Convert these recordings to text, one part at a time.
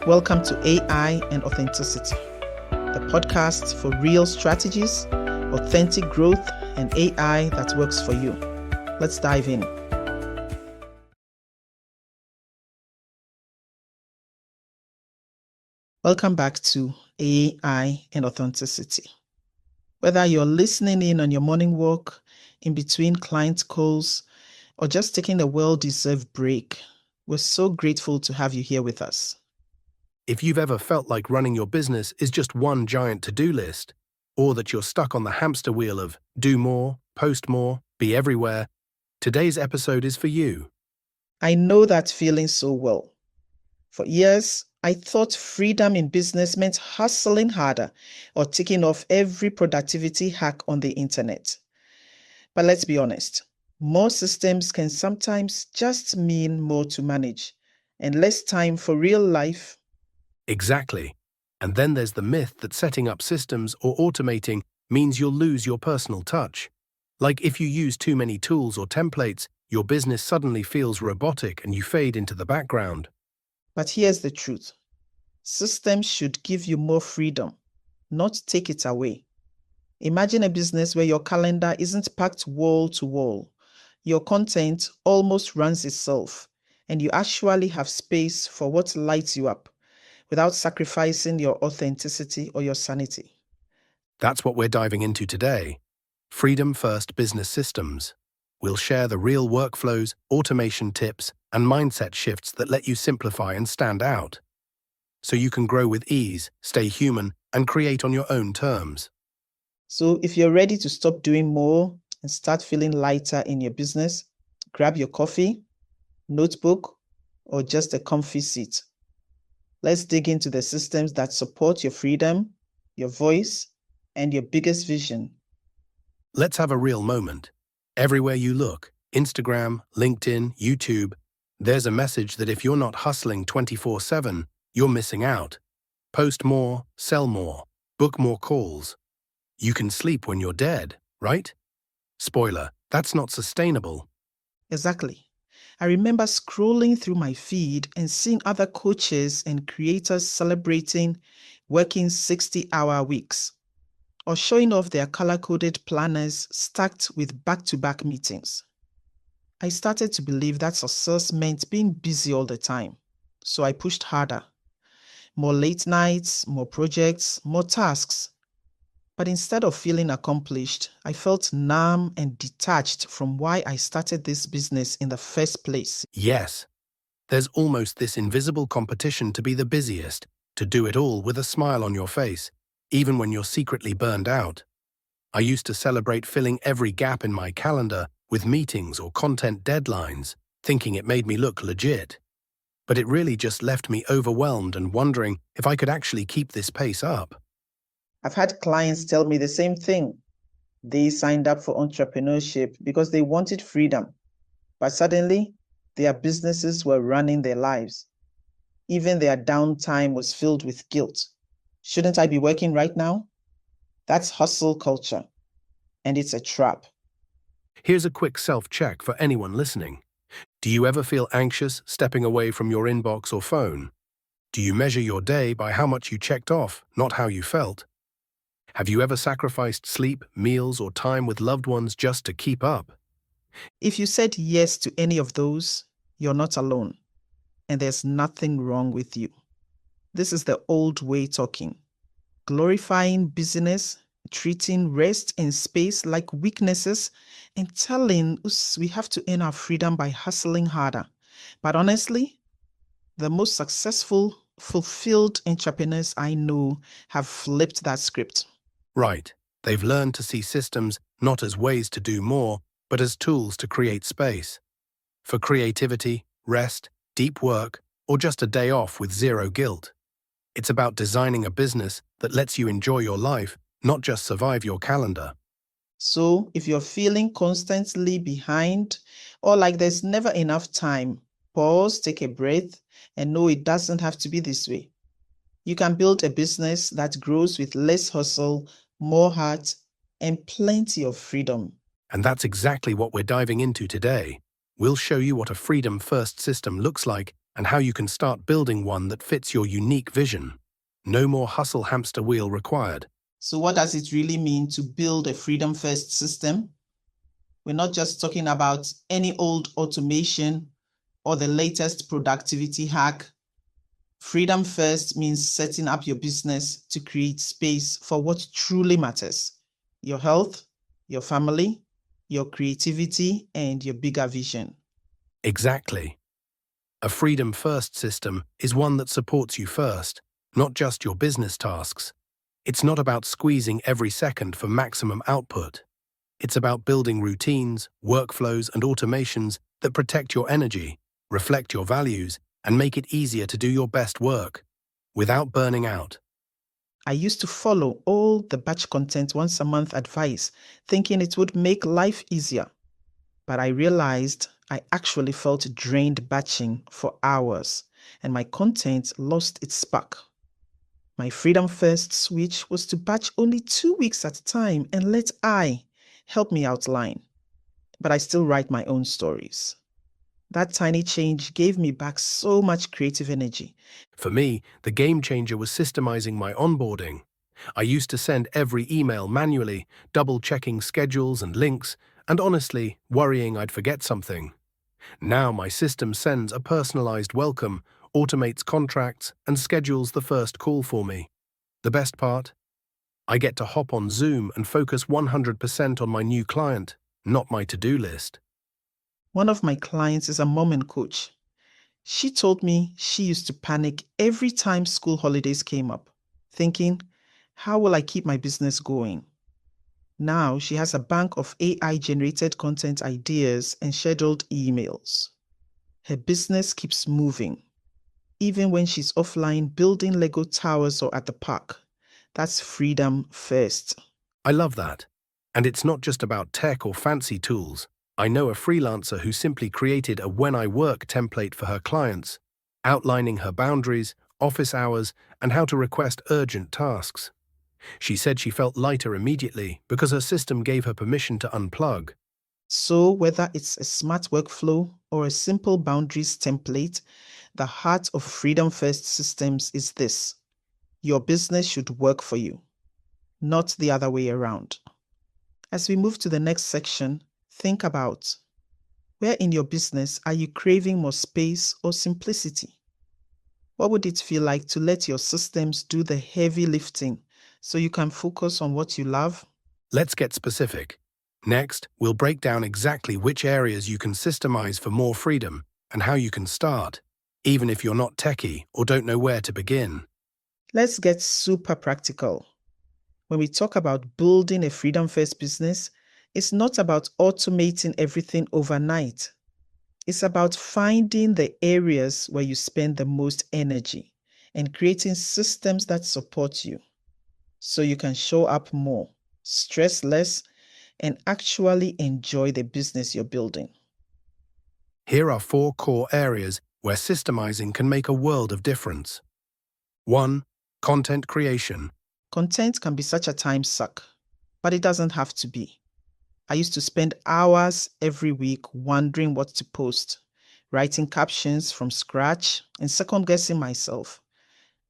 Welcome to AI and Authenticity, the podcast for real strategies, authentic growth, and AI that works for you. Let's dive in. Welcome back to AI and Authenticity. Whether you're listening in on your morning walk, in between client calls, or just taking a well-deserved break, we're so grateful to have you here with us. If you've ever felt like running your business is just one giant to-do list, or that you're stuck on the hamster wheel of do more, post more, be everywhere, today's episode is for you. I know that feeling so well. For years, I thought freedom in business meant hustling harder or ticking off every productivity hack on the internet. But let's be honest, more systems can sometimes just mean more to manage and less time for real life. Exactly. And then there's the myth that setting up systems or automating means you'll lose your personal touch. Like if you use too many tools or templates, your business suddenly feels robotic and you fade into the background. But here's the truth. Systems should give you more freedom, not take it away. Imagine a business where your calendar isn't packed wall to wall. Your content almost runs itself, and you actually have space for what lights you up without sacrificing your authenticity or your sanity. That's what we're diving into today. Freedom First Business Systems. We'll share the real workflows, automation tips, and mindset shifts that let you simplify and stand out, so you can grow with ease, stay human, and create on your own terms. So if you're ready to stop doing more and start feeling lighter in your business, grab your coffee, notebook, or just a comfy seat. Let's dig into the systems that support your freedom, your voice, and your biggest vision. Let's have a real moment. Everywhere you look, Instagram, LinkedIn, YouTube, there's a message that if you're not hustling 24/7, you're missing out. Post more, sell more, book more calls. You can sleep when you're dead, right? Spoiler, that's not sustainable. Exactly. I remember scrolling through my feed and seeing other coaches and creators celebrating working 60-hour weeks or showing off their color-coded planners stacked with back-to-back meetings. I started to believe that success meant being busy all the time, so I pushed harder. More late nights, more projects, more tasks. But instead of feeling accomplished, I felt numb and detached from why I started this business in the first place. Yes, there's almost this invisible competition to be the busiest, to do it all with a smile on your face, even when you're secretly burned out. I used to celebrate filling every gap in my calendar with meetings or content deadlines, thinking it made me look legit. But it really just left me overwhelmed and wondering if I could actually keep this pace up. I've had clients tell me the same thing. They signed up for entrepreneurship because they wanted freedom, but suddenly their businesses were running their lives. Even their downtime was filled with guilt. Shouldn't I be working right now? That's hustle culture, and it's a trap. Here's a quick self-check for anyone listening. Do you ever feel anxious stepping away from your inbox or phone? Do you measure your day by how much you checked off, not how you felt? Have you ever sacrificed sleep, meals, or time with loved ones just to keep up? If you said yes to any of those, you're not alone, and there's nothing wrong with you. This is the old way talking, glorifying busyness, treating rest and space like weaknesses, and telling us we have to earn our freedom by hustling harder. But honestly, the most successful, fulfilled entrepreneurs I know have flipped that script. Right. They've learned to see systems not as ways to do more, but as tools to create space. For creativity, rest, deep work, or just a day off with zero guilt. It's about designing a business that lets you enjoy your life, not just survive your calendar. So if you're feeling constantly behind or like there's never enough time, pause, take a breath, and know it doesn't have to be this way. You can build a business that grows with less hustle, more heart, and plenty of freedom. And that's exactly what we're diving into today. We'll show you what a freedom-first system looks like and how you can start building one that fits your unique vision. No more hustle hamster wheel required. So what does it really mean to build a freedom first system? We're not just talking about any old automation or the latest productivity hack. Freedom first means setting up your business to create space for what truly matters: your health, your family, your creativity, and your bigger vision. Exactly. A freedom-first system is one that supports you first, not just your business tasks. It's not about squeezing every second for maximum output. It's about building routines, workflows, and automations that protect your energy, reflect your values, and make it easier to do your best work without burning out. I used to follow all the batch content once a month advice, thinking it would make life easier. But I realized I actually felt drained batching for hours, and my content lost its spark. My freedom first switch was to batch only 2 weeks at a time and let I help me outline. But I still write my own stories. That tiny change gave me back so much creative energy. For me, the game changer was systemizing my onboarding. I used to send every email manually, double-checking schedules and links, and honestly, worrying I'd forget something. Now my system sends a personalized welcome, automates contracts, and schedules the first call for me. The best part? I get to hop on Zoom and focus 100% on my new client, not my to-do list. One of my clients is a mom and coach. She told me she used to panic every time school holidays came up, thinking, how will I keep my business going? Now she has a bank of AI generated content ideas and scheduled emails. Her business keeps moving, even when she's offline building Lego towers or at the park. That's freedom first. I love that. And it's not just about tech or fancy tools. I know a freelancer who simply created a When I Work template for her clients, outlining her boundaries, office hours, and how to request urgent tasks. She said she felt lighter immediately because her system gave her permission to unplug. So, whether it's a smart workflow or a simple boundaries template, the heart of freedom first systems is this: your business should work for you, not the other way around. As we move to the next section, think about: where in your business are you craving more space or simplicity? What would it feel like to let your systems do the heavy lifting so you can focus on what you love? Let's get specific. Next, we'll break down exactly which areas you can systemize for more freedom and how you can start, even if you're not techy or don't know where to begin. Let's get super practical. When we talk about building a freedom first business, it's not about automating everything overnight. It's about finding the areas where you spend the most energy and creating systems that support you so you can show up more, stress less, and actually enjoy the business you're building. Here are 4 core areas where systemizing can make a world of difference. 1. Content creation. Content can be such a time suck, but it doesn't have to be. I used to spend hours every week wondering what to post, writing captions from scratch, and second guessing myself.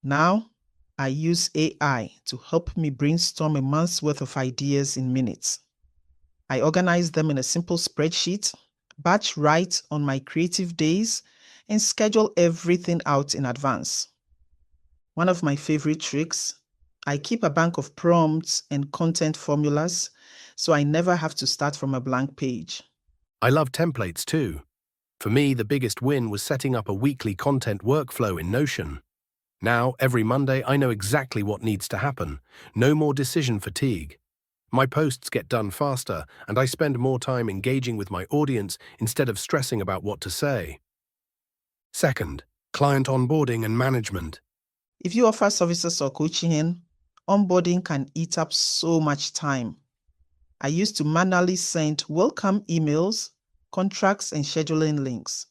Now, I use AI to help me brainstorm a month's worth of ideas in minutes. I organize them in a simple spreadsheet, batch write on my creative days, and schedule everything out in advance. One of my favorite tricks: I keep a bank of prompts and content formulas so I never have to start from a blank page. I love templates too. For me, the biggest win was setting up a weekly content workflow in Notion. Now, every Monday, I know exactly what needs to happen. No more decision fatigue. My posts get done faster, and I spend more time engaging with my audience instead of stressing about what to say. Second, client onboarding and management. If you offer services or coaching, onboarding can eat up so much time. I used to manually send welcome emails, contracts, and scheduling links.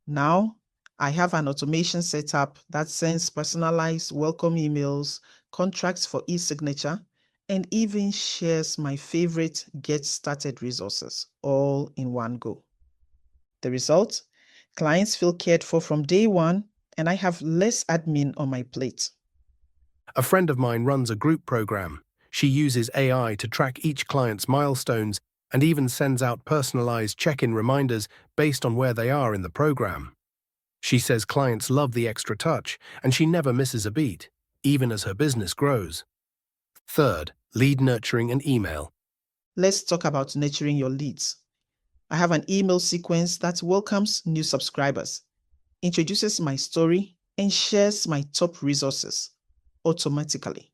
Now, I have an automation set up that sends personalized welcome emails, contracts for e-signature, and even shares my favorite get started resources all in one go. The result? Clients feel cared for from day one, and I have less admin on my plate. A friend of mine runs a group program. She uses AI to track each client's milestones and even sends out personalized check-in reminders based on where they are in the program. She says clients love the extra touch, and she never misses a beat, even as her business grows. Third, lead nurturing and email. Let's talk about nurturing your leads. I have an email sequence that welcomes new subscribers, introduces my story, and shares my top resources automatically.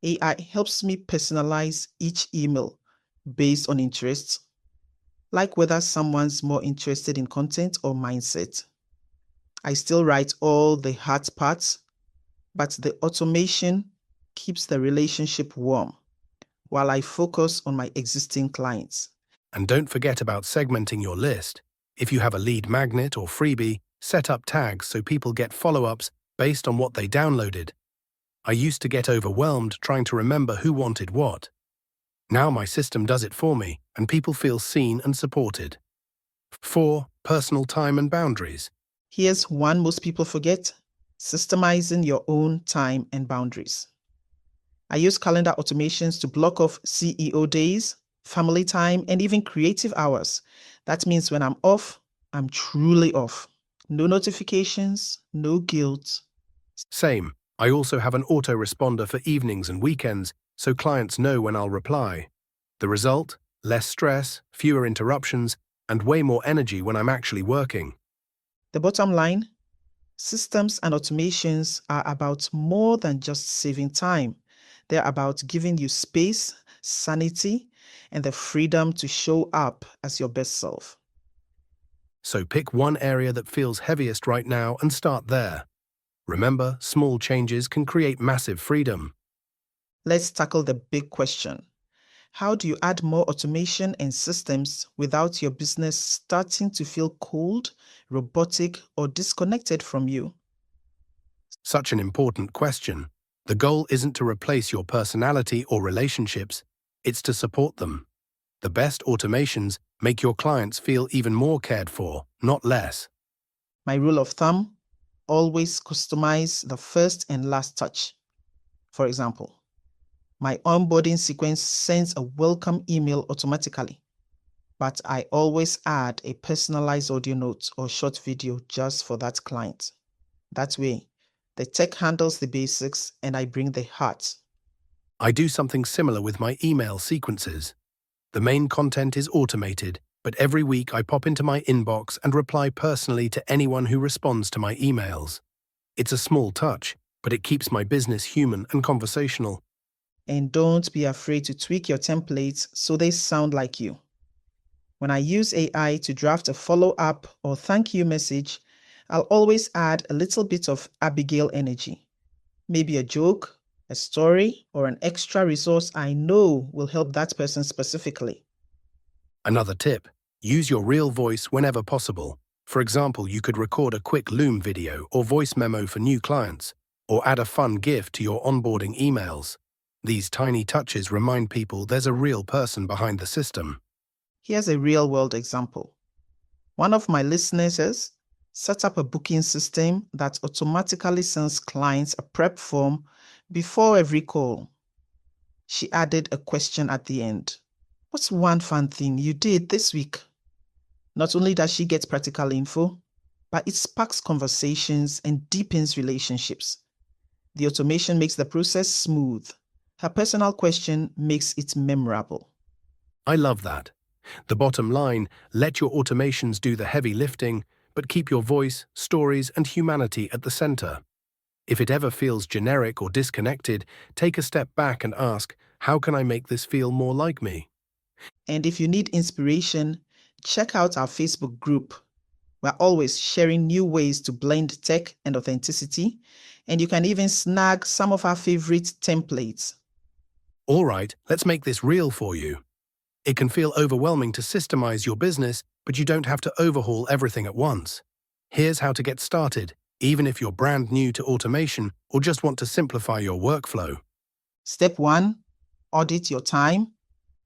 AI helps me personalize each email based on interests, like whether someone's more interested in content or mindset. I still write all the hard parts, but the automation keeps the relationship warm while I focus on my existing clients. And don't forget about segmenting your list. If you have a lead magnet or freebie, set up tags so people get follow-ups based on what they downloaded. I used to get overwhelmed trying to remember who wanted what. Now my system does it for me, and people feel seen and supported. 4. Personal time and boundaries. Here's one most people forget: systemizing your own time and boundaries. I use calendar automations to block off CEO days, family time, and even creative hours. That means when I'm off, I'm truly off. No notifications, no guilt. Same. I also have an autoresponder for evenings and weekends, so clients know when I'll reply. The result? Less stress, fewer interruptions, and way more energy when I'm actually working. The bottom line: systems and automations are about more than just saving time. They're about giving you space, sanity, and the freedom to show up as your best self. So pick one area that feels heaviest right now and start there. Remember, small changes can create massive freedom. Let's tackle the big question. How do you add more automation and systems without your business starting to feel cold, robotic, or disconnected from you? Such an important question. The goal isn't to replace your personality or relationships, it's to support them. The best automations make your clients feel even more cared for, not less. My rule of thumb: always customize the first and last touch. For example, my onboarding sequence sends a welcome email automatically, but I always add a personalized audio note or short video just for that client. That way, the tech handles the basics and I bring the heart. I do something similar with my email sequences. The main content is automated, but every week I pop into my inbox and reply personally to anyone who responds to my emails. It's a small touch, but it keeps my business human and conversational. And don't be afraid to tweak your templates so they sound like you. When I use AI to draft a follow-up or thank you message, I'll always add a little bit of Abigail energy. Maybe a joke, a story, or an extra resource I know will help that person specifically. Another tip: use your real voice whenever possible. For example, you could record a quick Loom video or voice memo for new clients, or add a fun GIF to your onboarding emails. These tiny touches remind people there's a real person behind the system. Here's a real-world example. One of my listeners says, set up a booking system that automatically sends clients a prep form before every call. She added a question at the end. What's one fun thing you did this week? Not only does she get practical info, but it sparks conversations and deepens relationships. The automation makes the process smooth. Her personal question makes it memorable. I love that. The bottom line: let your automations do the heavy lifting, but keep your voice, stories, and humanity at the center. If it ever feels generic or disconnected, take a step back and ask, how can I make this feel more like me? And if you need inspiration, check out our Facebook group. We're always sharing new ways to blend tech and authenticity, and you can even snag some of our favorite templates. All right, let's make this real for you. It can feel overwhelming to systemize your business, but you don't have to overhaul everything at once. Here's how to get started, even if you're brand new to automation or just want to simplify your workflow. Step 1, audit your time.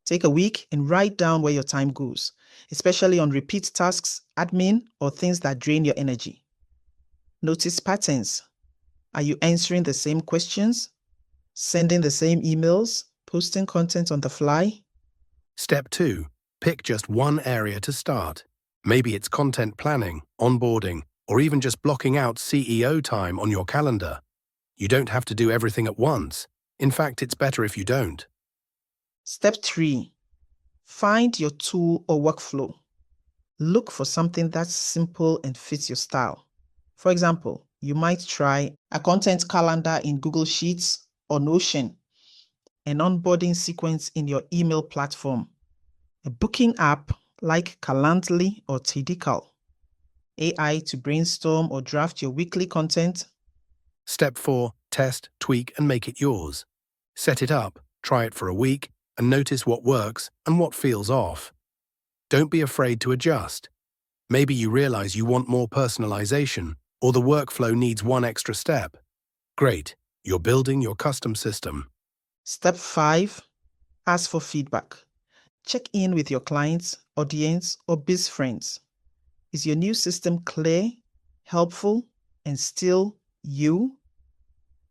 Take a week and write down where your time goes. especially on repeat tasks, admin, or things that drain your energy. Notice patterns. Are you answering the same questions, sending the same emails, posting content on the fly? Step 2. Pick just one area to start. Maybe it's content planning, onboarding, or even just blocking out CEO time on your calendar. You don't have to do everything at once. In fact, it's better if you don't. Step 3. Find your tool or workflow. Look for something that's simple and fits your style. For example, you might try a content calendar in Google Sheets or Notion, an onboarding sequence in your email platform, a booking app like Calendly or Tidical, AI to brainstorm or draft your weekly content. Step 4. Test, tweak, and make it yours. Set it up, try it for a week, and notice what works and what feels off. Don't be afraid to adjust. Maybe you realize you want more personalization, or the workflow needs one extra step. Great, you're building your custom system. Step 5. Ask for feedback. Check in with your clients, audience, or biz friends. Is your new system clear, helpful, and still you?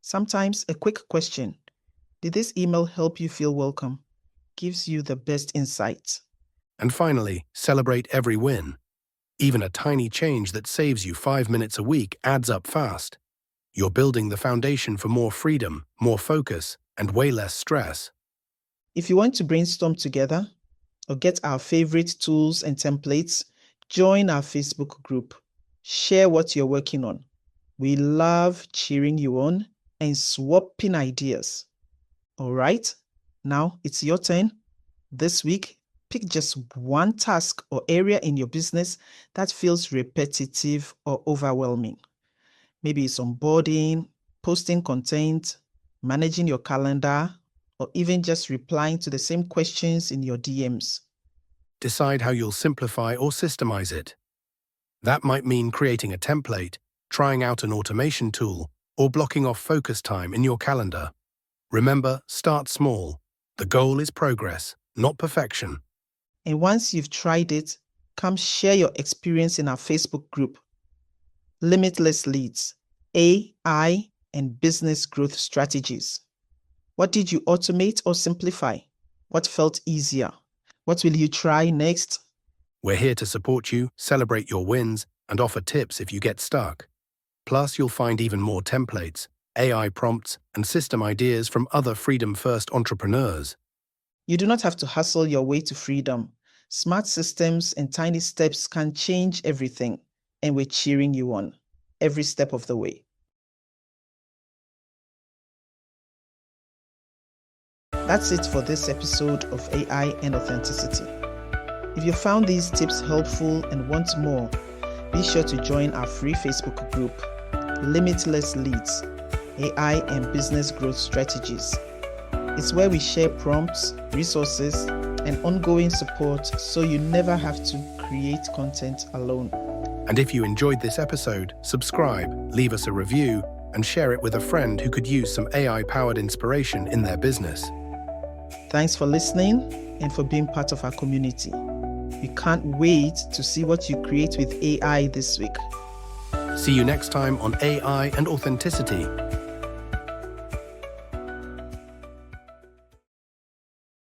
Sometimes a quick question, did this email help you feel welcome, gives you the best insights. And finally, celebrate every win. Even a tiny change that saves you 5 minutes a week adds up fast. You're building the foundation for more freedom, more focus, and way less stress. If you want to brainstorm together or get our favorite tools and templates, join our Facebook group. Share what you're working on. We love cheering you on and swapping ideas. All right, now it's your turn. This week, pick just one task or area in your business that feels repetitive or overwhelming. Maybe it's onboarding, posting content, managing your calendar, or even just replying to the same questions in your DMs. Decide how you'll simplify or systemize it. That might mean creating a template, trying out an automation tool, or blocking off focus time in your calendar. Remember, start small. The goal is progress, not perfection. And once you've tried it, come share your experience in our Facebook group. Limitless Leads, AI and Business Growth Strategies. What did you automate or simplify? What felt easier? What will you try next? We're here to support you, celebrate your wins, and offer tips if you get stuck. Plus, you'll find even more templates, AI prompts, and system ideas from other freedom-first entrepreneurs. You do not have to hustle your way to freedom. Smart systems and tiny steps can change everything, and we're cheering you on every step of the way. That's it for this episode of AI and Authenticity. If you found these tips helpful and want more, be sure to join our free Facebook group, Limitless Leads, AI and Business Growth Strategies. It's where we share prompts, resources, and ongoing support so you never have to create content alone. And if you enjoyed this episode, subscribe, leave us a review, and share it with a friend who could use some AI-powered inspiration in their business. Thanks for listening and for being part of our community. We can't wait to see what you create with AI this week. See you next time on AI and Authenticity.